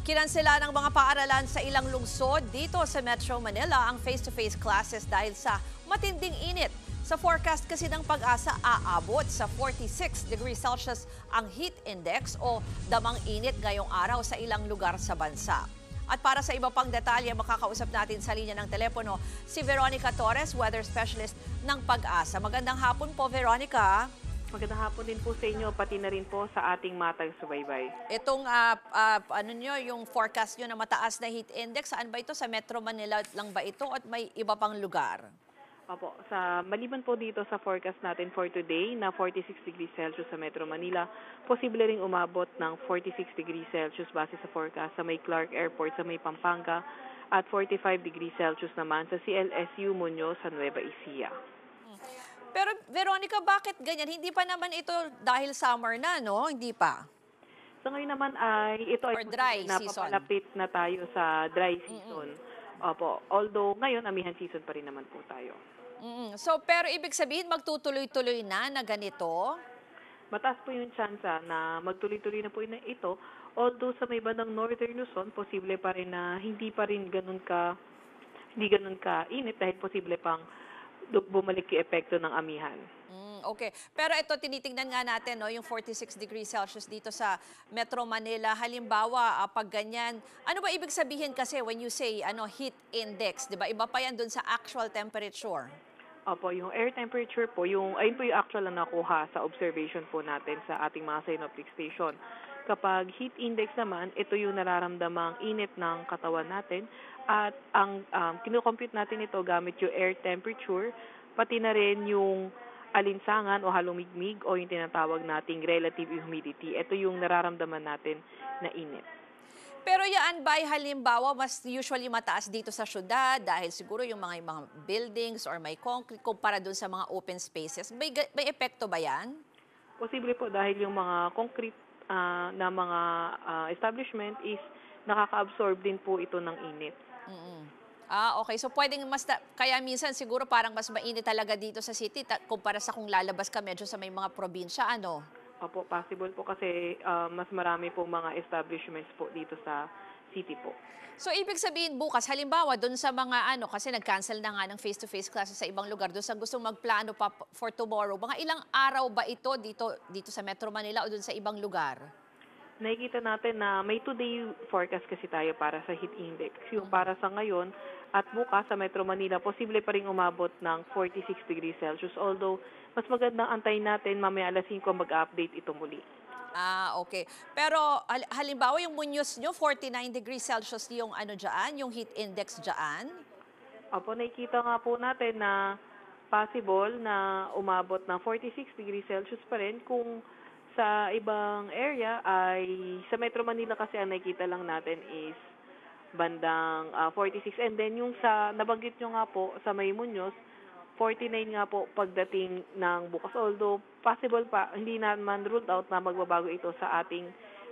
Kinansela ng mga paaralan sa ilang lungsod dito sa Metro Manila ang face-to-face classes dahil sa matinding init. Sa forecast kasi ng Pag-asa, aabot sa 46 degrees Celsius ang heat index o damang init ngayong araw sa ilang lugar sa bansa. At para sa iba pang detalye, makakausap natin sa linya ng telepono si Veronica Torres, weather specialist ng Pag-asa. Magandang hapon po, Veronica. Magandang hapon din po sa inyo, pati na rin po sa ating matang subaybay. Itong yung forecast nyo na mataas na heat index, saan ba ito? Sa Metro Manila lang ba ito at may iba pang lugar? Opo, maliban po dito sa forecast natin for today na 46 degrees Celsius sa Metro Manila, posible ring umabot ng 46 degrees Celsius base sa forecast sa may Clark Airport sa may Pampanga at 45 degrees Celsius naman sa CLSU Muñoz sa Nueva Ecija. Pero Veronica, bakit ganyan? Hindi pa naman ito dahil summer na, no? Hindi pa. So ngayon naman ay ito ay dry season. Napapalapit na tayo sa dry season. Opo, although ngayon amihan season pa rin naman po tayo. So pero ibig sabihin magtutuloy-tuloy na ganito? Mataas po yung tsansa na magtuloy-tuloy na po ito. Although sa may bandang Northern Luzon, posible pa rin na hindi ganun ka init dahil posible pang bumalik yung epekto ng amihan. Okay. Pero ito, tinitingnan nga natin, no, yung 46 degrees Celsius dito sa Metro Manila. Halimbawa, pag ganyan, ano ba ibig sabihin kasi when you say heat index? Diba? Iba pa yan dun sa actual temperature. Opo, yung air temperature po, ayun po yung actual na nakuha sa observation po natin sa ating mga synoptic station. Kapag heat index naman, ito yung nararamdamang init ng katawan natin at ang kinocompute natin ito gamit yung air temperature, pati na rin yung alinsangan o halumigmig o yung tinatawag nating relative humidity. Ito yung nararamdaman natin na init. Pero yan ba halimbawa mas usually mataas dito sa syudad dahil siguro yung mga buildings or may concrete kumpara dun sa mga open spaces? May epekto ba yan? Posible po dahil yung mga concrete na mga establishment is nakaka-absorb din po ito ng init. Okay. So pwedeng kaya minsan siguro parang mas mainit talaga dito sa city kumpara sa kung lalabas ka medyo sa may mga probinsya, ano? Opo, possible po kasi mas marami po mga establishments po dito sa city po. So ibig sabihin bukas, halimbawa doon sa mga kasi nag-cancel na nga ng face-to-face classes sa ibang lugar, doon sa gustong magplano pa for tomorrow, mga ilang araw ba ito dito sa Metro Manila o doon sa ibang lugar? Nakikita natin na may 2-day forecast kasi tayo para sa heat index. Yung para sa ngayon at bukas sa Metro Manila, posible pa rin umabot ng 46 degrees Celsius. Although, mas magandang antayin natin mamaya alas 5 mag-update ito muli. Okay. Pero halimbawa yung Muñoz nyo, 49 degrees Celsius yung yung heat index dyan? Opo, nakikita nga po natin na possible na umabot ng 46 degrees Celsius pa rin kung sa ibang area ay sa Metro Manila kasi ang nakikita lang natin is bandang 46. And then yung sa nabanggit nyo nga po sa May Muñoz, 49 nga po pagdating ng bukas. Although possible pa, hindi naman ruled out na magbabago ito sa ating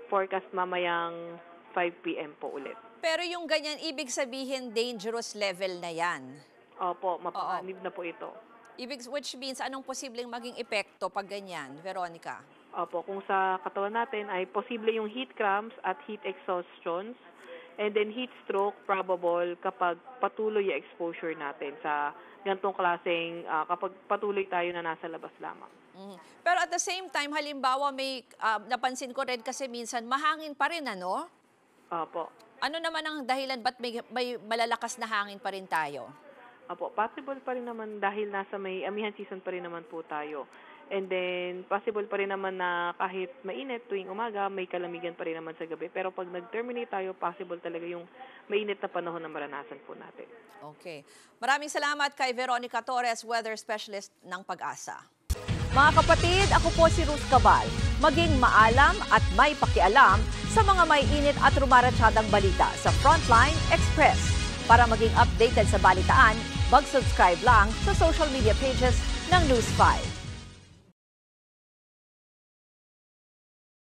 forecast mamayang 5 p.m. po ulit. Pero yung ganyan, ibig sabihin dangerous level na yan? Opo, mapanganib na po ito. Which means anong posibleng maging epekto pag ganyan, Veronica? Opo, kung sa katawan natin ay posible yung heat cramps at heat exhaustions and then heat stroke probable kapag patuloy yung exposure natin sa ganitong klaseng kapag patuloy tayo na nasa labas lamang. Pero at the same time, halimbawa may napansin ko rin kasi minsan mahangin pa rin, ano? Opo. Ano naman ang dahilan ba't may malalakas na hangin pa rin tayo? Opo, possible pa rin naman dahil nasa may amihan season pa rin naman po tayo. And then, possible pa rin naman na kahit mainit tuwing umaga, may kalamigan pa rin naman sa gabi. Pero pag nag-terminate tayo, possible talaga yung mainit na panahon na maranasan po natin. Okay. Maraming salamat kay Veronica Torres, weather specialist ng Pag-asa. Mga kapatid, ako po si Ruth Cabal. Maging maalam at may pakialam sa mga may init at rumaratsyadang balita sa Frontline Express. Para maging updated sa balitaan, mag-subscribe lang sa social media pages ng News 5.